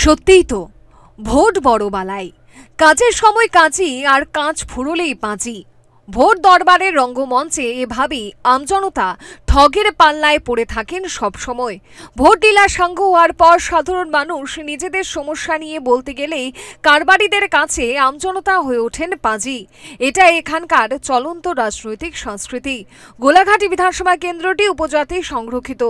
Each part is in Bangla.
সত্যিই তো ভোট বড় বালাই। কাজের সময় কাজই আর কাজ ফুরলেই পাঁচি। ভোট দরবারের রঙ্গমঞ্চে এভাবেই আমজনতা ঠগের পাল্লায় পড়ে থাকেন সবসময়। ভোট ডিলা সাঙ্গ হওয়ার পর সাধারণ মানুষ নিজেদের সমস্যা নিয়ে বলতে গেলেই কারবারিদের কাছে আমজনতা হয়ে ওঠেন পাঁজি। এটা এখানকার চলন্ত রাজনৈতিক সংস্কৃতি। গোলাঘাটি বিধানসভা কেন্দ্রটি উপজাতি সংরক্ষিত।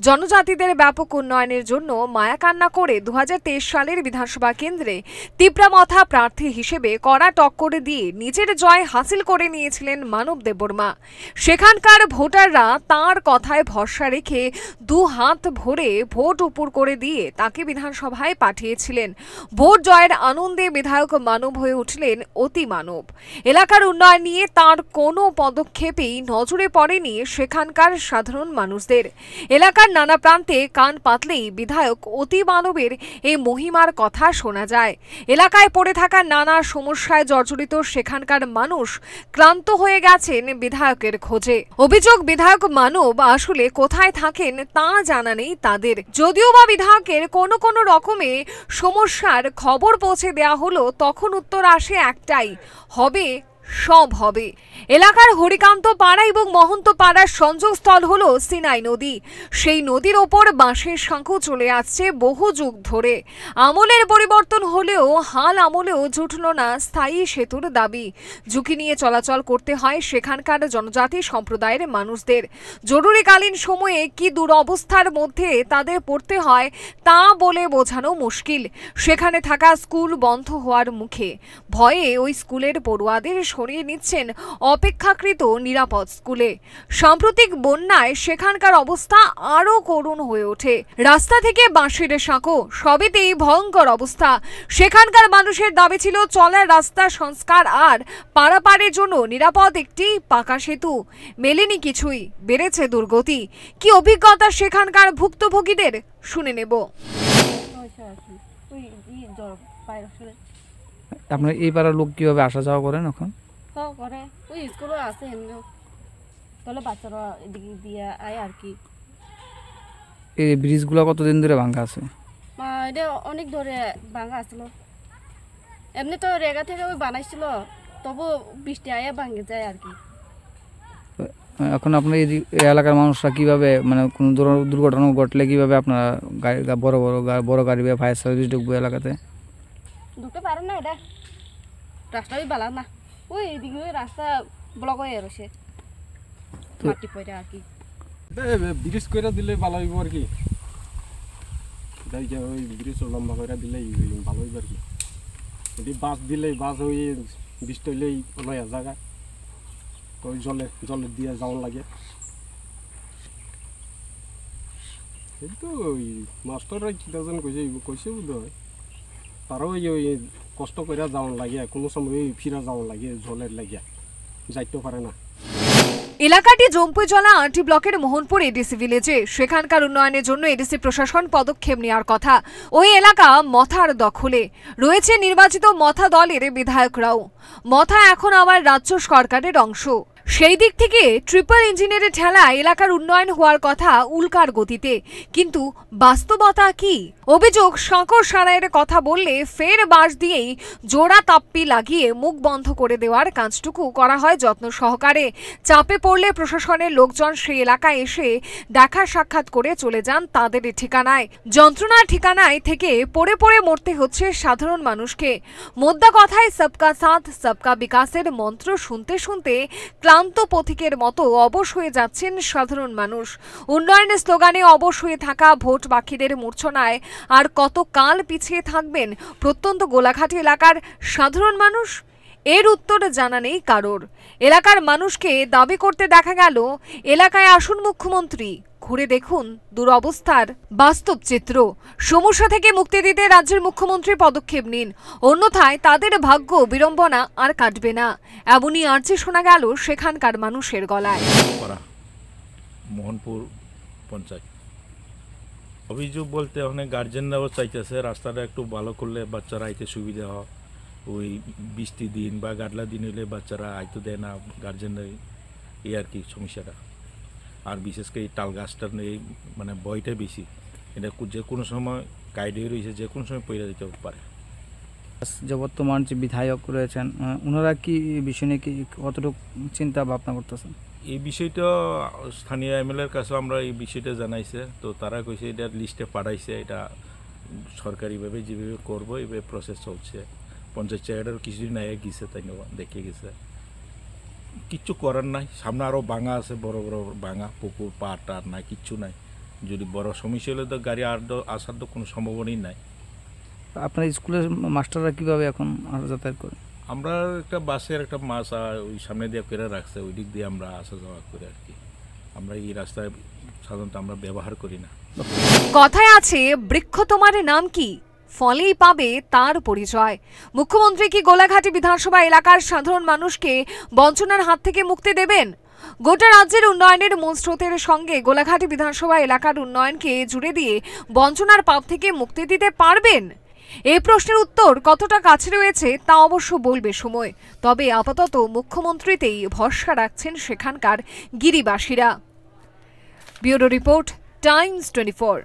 জনজাতিদের ব্যাপক উন্নয়নের জন্য মায়াকান্না করে 2023 সালের বিধানসভা কেন্দ্রে তিপ্রামথা প্রার্থী হিসেবে কড়া টক্কর দিয়ে নিজের জয় হাসিল করে নিয়েছিলেন মানব দেববর্মা। সেখানকার ভোটাররা তাঁর কথায় ভরসা রেখে দু হাত ভরে ভোট উপর করে দিয়ে তাকে বিধানসভায় পাঠিয়েছিলেন। ভোট জয়ের আনন্দে বিধায়ক মানব হয়ে উঠলেন অতি মানব। এলাকার উন্নয়ন নিয়ে তাঁর কোনো পদক্ষেপেই নজরে পড়েনি সেখানকার সাধারণ মানুষদের। এলাকার নানা প্রান্তে কান পাতলেই বিধায়ক অতি মানবের এই মহিমার কথা শোনা যায়। এলাকায় পড়ে থাকা নানা সমস্যায় জর্জরিত সেখানকার মানুষ ক্লান্ত হয়ে গেছেন বিধায়কের খোঁজে। অভিযোগ, বিধায়ক মানব আসলে কোথায় থাকেন তা জানা নেই তাদের। যদিও বা বিধায়কের কোনো রকমে সমস্যার খবর পৌঁছে দেয়া হলো, তখন উত্তর আসে একটাই, হবে সব হবে। এলাকার হরিকান্ত পাড়া এবং মহন্ত পাড়ার সংযোগস্থল হলো সিনাই নদী। সেই নদীর ওপর বাঁশের সাঁকো চলে আসছে বহু যুগ ধরে। আমলের পরিবর্তন হলেও হাল আমলেও জুটল না স্থায়ী সেতুর দাবি। ঝুঁকি নিয়ে চলাচল করতে হয় সেখানকার জনজাতি সম্প্রদায়ের মানুষদের। জরুরিকালীন সময়ে কি দুরবস্থার মধ্যে তাদের পড়তে হয় তা বলে বোঝানো মুশকিল। সেখানে থাকা স্কুল বন্ধ হওয়ার মুখে। ভয়ে ওই স্কুলের পড়ুয়াদের সরিয়ে নিচ্ছেন অপেক্ষাকৃত নিরাপদ স্কুলে। সাম্প্রতিক বন্যায় সেখানকার অবস্থা আরো করুণ হয়ে ওঠে। রাস্তা থেকে বাঁশের সাঁকো, সবেতেই ভয়ঙ্কর অবস্থা। সেখানকার মানুষের দাবি ছিল চলার রাস্তা সংস্কার আর পারাপারের জন্য নিরাপদ একটি পাকা সেতু। মেলেনি কিছুই, বেড়েছে দুর্গতি। কি অভিজ্ঞতা সেখানকার ভুক্তভোগীদের, শুনে নেব। আপনার এই পাড়ার লোক কিভাবে আসা যাওয়া করেন এখন? করে ওই স্কুলও আছে এমনিও, তাহলে বাচ্চারা এদিকে দিয়ে আয় আর কি। এই ব্রিজগুলো কতদিন ধরে ভাঙা আছে? এটা অনেক ধরে ভাঙা আসলো। এমনি তো রেগা থেকে ওই বানাইছিল, তবু বৃষ্টি আয়া ভাঙে যায় আর কি। এখন আপনার এই এলাকার মানুষরা কিভাবে, মানে কোনো দুর্ঘটনা ঘটলে কিভাবে আপনারা বড় গাড়ি বা ফায়ার সার্ভিস ঢুকবো এলাকাতে? ঢুকতে পারেন না, এটা রাস্তাই বালা না। ওই এদিকে ওই রাস্তা ব্লক হয়ে রয়েছে, মাটি পড়ে আর কি। ব্রিজ করে দিলে ভালো হইব আর কি। ওই ব্রিজ লম্বা করে দিলে ভালো হইব আর কি। যদি বাস দিলে বাস ওই বৃষ্টি হইলেই লয়া জায়গা ওই জলে দিয়ে যাওয়ার লাগে। কিন্তু ওই মাস্টাররা কিটাজন কইছে বোধ হয়, তারাও ওই কষ্ট করে যাওয়ার লাগে, কোনো সময় ফিরা যাওয়ার লাগে, জলের লাগিয়া যাইতে পারে না। এলাকাটি জম্পুজলা আরটি ব্লকের মোহনপুর এডিসি ভিলেজে। সেখানকার উন্নয়নের জন্য এডিসি প্রশাসন পদক্ষেপ নেওয়ার কথা। ওই এলাকা মথার দখলে রয়েছে নির্বাচিত মথা দলের বিধায়করাও। মথা এখন আবার রাজ্য সরকারের অংশ। সেই দিক থেকে ট্রিপল ইঞ্জিনের ঠেলা এলাকার উন্নয়ন হওয়ার কথা উল্কার গতিতে। কিন্তু বাস্তবতা কি? অভিযোগ, সাঁকর সারাইয়ের কথা বললে ফের বাঁশ দিয়েই জোড়া তাপ্পি লাগিয়ে মুখ বন্ধ করে দেওয়ার কাজটুকু করা হয় যত্ন সহকারে। চাপে পড়লে প্রশাসনের লোকজন সেই এলাকায় এসে দেখা সাক্ষাৎ করে চলে যান তাদের ঠিকানায়। যন্ত্রণার ঠিকানায় থেকে পড়ে পড়ে মরতে হচ্ছে সাধারণ মানুষকে। মোদ্দা কথায় সবকা সাথ সবকা বিকাশের মন্ত্র শুনতে শুনতে ক্লান্ত পথিকের মতো অবশ হয়ে যাচ্ছেন সাধারণ মানুষ। উন্নয়নের স্লোগানে অবশ হয়ে থাকা ভোট বাকিদের মূর্ছনায় আর কত কাল পিছিয়ে থাকবেন প্রত্যন্ত গোলাঘাটি এলাকার সাধারণ মানুষ? এর উত্তর জানা নেই কারোর। এলাকার মানুষকে দাবি করতে দেখা গেল এলাকায় আসুন মুখ্যমন্ত্রী, ঘুরে দেখুন দুরবস্থার বাস্তব চিত্র। সমস্যা থেকে মুক্তি দিতে রাজ্যের মুখ্যমন্ত্রী পদক্ষেপ নিন, অন্যথায় তাদের ভাগ্য বিড়ম্বনা আর কাটবে না। এমনই আর্জি শোনা গেল সেখানকার মানুষের গলায়। মোহনপুর পঞ্চায়েত অভিযোগ বলতে অনেক গার্জেনরাও চাইতেছে রাস্তাটা একটু ভালো করলে বাচ্চারা আইতে সুবিধা হয়। ওই বৃষ্টি দিন বা গাডলা দিন হলে বাচ্চারা আইতে দেয় না গার্জেনরা, এই আর কি সমস্যাটা। আর বিশেষ করে এই তাল গাছটার এই মানে ভয়টা বেশি, এটা যে কোনো সময় গাইড হয়ে রয়েছে, যে কোনো সময় পড়ে যেতে পারে। যে বর্তমান যে বিধায়ক রয়েছেন ওনারা কি এই বিষয় নিয়ে কি কতটুকু চিন্তা ভাবনা করতেছেন? এই বিষয়টা স্থানীয় এমএলএর কাছেও আমরা এই বিষয়টা জানাইছে, তো তারা কইছে এটা লিস্টে পাঠাইছে, এটা সরকারিভাবে যেভাবে করবো এইভাবে প্রসেস চলছে। পঞ্চায়েত চেয়ারেরও কিছুদিন আগে গেছে, তাই দেখে গেছে, কিচ্ছু করার নাই। সামনে আরও ভাঙা আছে, বড় বড় ভাঙা পুকুর পাট আর নাই, কিচ্ছু নাই। যদি বড় সমস্যা হলে তো গাড়ি আসার তো কোনো সম্ভাবনাই নাই। আপনার স্কুলের মাস্টাররা কিভাবে এখন যাতায়াত করে? আমরা একটা বাসের একটা মাছ ওই সামনে দিয়ে করে রাখছে, ওই দিক দিয়ে আমরা আসা যাওয়া করি আর কি। আমরা এই রাস্তায় সাধারণত আমরা ব্যবহার করি না। কথায় আছে, বৃক্ষ তোমার নাম কি, ফলেই পাবে তার পরিচয়। মুখ্যমন্ত্রী কি গোলাঘাটি বিধানসভা এলাকার সাধারণ মানুষকে বঞ্চনার হাত থেকে মুক্তি দেবেন? গোটা রাজ্যের উন্নয়নের মূল স্রোতের সঙ্গে গোলাঘাটি বিধানসভা এলাকার উন্নয়নকে জুড়ে দিয়ে বঞ্চনার পাপ থেকে মুক্তি দিতে পারবেন? এই প্রশ্নের উত্তর কতটা কাছে রয়েছে তা অবশ্য বলবে সময়। তবে আপাতত মুখ্যমন্ত্রীতেই ভরসা রাখছেন সেখানকার গিরিবাসীরা। Bureau report, Times 24।